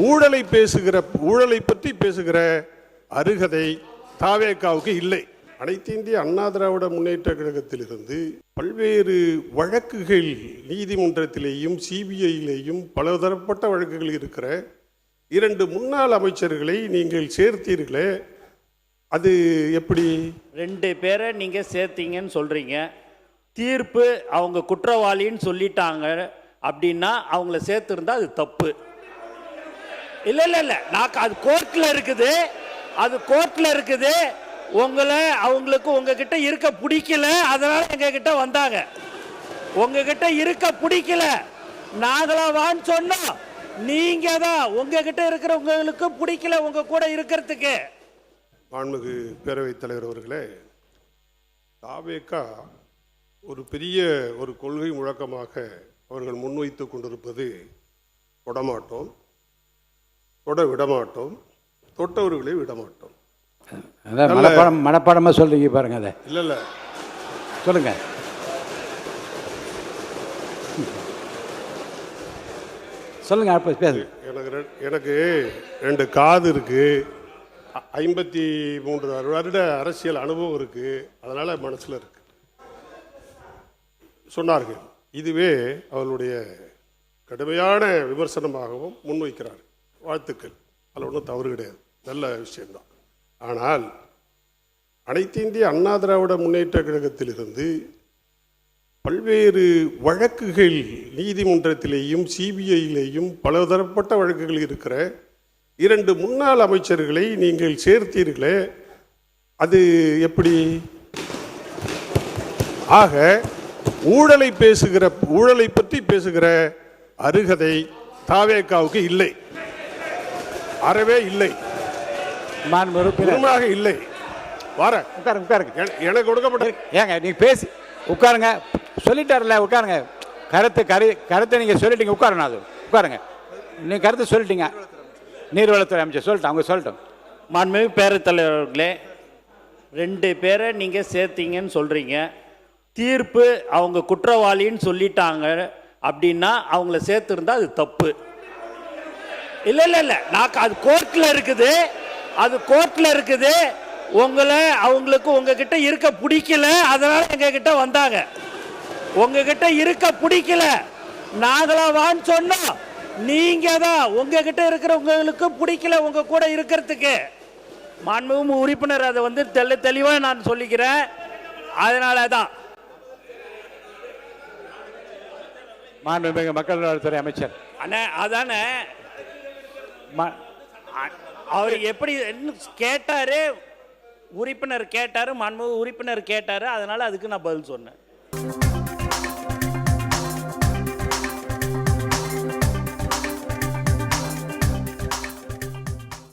ஊழலை பற்றி பேசுகிற அருகதை தாவேகாவுக்கு இல்லை. அனைத்து இந்திய அண்ணா திராவிட முன்னேற்ற கழகத்திலிருந்து பல்வேறு வழக்குகள் நீதிமன்றத்திலேயும் சிபிஐயிலேயும் பலதரப்பட்ட வழக்குகள் இருக்கிற 2 முன்னாள் அமைச்சர்களை நீங்கள் சேர்த்தீர்களே, அது எப்படி? 2 பேரை நீங்க சேர்த்தீங்கன்னு சொல்றீங்க. தீர்ப்பு அவங்க குற்றவாளின்னு சொல்லிட்டாங்க அப்படின்னா அவங்கள சேர்த்திருந்தா அது தப்பு. இல்ல இல்ல இல்ல, நான் அது கோர்ட்ல இருக்குது, அது கோர்ட்ல இருக்குது. அவங்களுக்கு உங்ககிட்ட இருக்க பிடிக்கல, அதனால எங்க கிட்ட வந்தாங்க. உங்ககிட்ட இருக்க பிடிக்கல, நாங்களா வான்னு சொன்னோம். நீங்க தான் உங்ககிட்ட இருக்கிறவங்களுக்கு பிடிக்கல உங்க கூட இருக்கிறதுக்கு. மாண்புமிகு பேரவைத் தலைவர் அவர்களே, தாவேகா ஒரு பெரிய ஒரு கொள்கை முழக்கமாக அவர்கள் முன்வைத்து கொண்டிருப்பது தொடமாட்டோம், தொட விடமாட்டோம், தொட்டவர்களை விடமாட்டோம். மனப்பாடமா சொல்றீங்க பாருங்க. அதை இல்ல இல்ல சொல்லுங்க. சொல்லுங்க. எனக்கு 2 காது இருக்கு, 53 வருட அரசியல் அனுபவம் இருக்கு, அதனால மனசுல இருக்கு சொன்னார்கள். இதுவே அவர்களுடைய கடுமையான விமர்சனமாகவும் முன்வைக்கிறார். வாழ்த்துக்கள், அதில் ஒன்றும் தவறு கிடையாது, நல்ல விஷயம்தான். ஆனால் அனைத்து இந்திய அண்ணா திராவிட முன்னேற்ற கழகத்திலிருந்து பல்வேறு வழக்குகள் நீதிமன்றத்திலேயும் சிபிஐயிலேயும் பலதரப்பட்ட வழக்குகள் இருக்கிற 2 முன்னாள் அமைச்சர்களை நீங்கள் சேர்த்தீர்களே, அது எப்படி? ஆக ஊழலை பற்றி பேசுகிற அருகதை தாவேகாவுக்கு இல்லை, அறவே இல்லை, இல்லை. எனக்கு கொடுக்கப்பட்ட ஏங்க நீங்க பேசி உட்காருங்க. சொல்லிட்டாருல, உட்காருங்க. கருத்தை நீங்க சொல்லிட்டீங்க, உட்காருங்க. அது உட்காருங்க. நீங்க கருத்தை சொல்லிட்டீங்க. நீர்வளத்துறை அமைச்சர் சொல்லிட்டு அவங்க சொல்லட்டும். மாண்புமிகு பேரவைத் தலைவர்களே, 2 பேரை நீங்க சேர்த்தீங்கன்னு சொல்றீங்க. தீர்ப்பு அவங்க குற்றவாளின்னு சொல்லிட்டாங்க அப்படின்னா அவங்கள சேர்த்திருந்தா அது தப்பு. இல்ல இல்ல இல்ல, நான் அது கோர்ட்ல இருக்குது, அது கோர்ட்ல இருக்குது. அவங்களுக்கு உங்ககிட்ட இருக்க பிடிக்கல, அதனால எங்க கிட்ட வந்தாங்க. உங்ககிட்ட இருக்க பிடிக்கல, நாங்களா வான்னு சொன்னோம். நீங்க தான் உங்ககிட்ட இருக்கிறவங்களுக்கு பிடிக்கல உங்க கூட இருக்கிறதுக்கு. மாண்புமிகு உறுப்பினர் அதை தெளிவா நான் சொல்லிக்கிறேன். அதனாலதான் மாண்புமிகு மக்கள் நலத்துறை அமைச்சர் அண்ணா, அதானே அவர் எப்படி கேட்டாரு, உறுப்பினர் கேட்டாரு, மாண்புமிகு உறுப்பினர் கேட்டாரு, அதனால அதுக்கு நான் பதில் சொன்னேன்.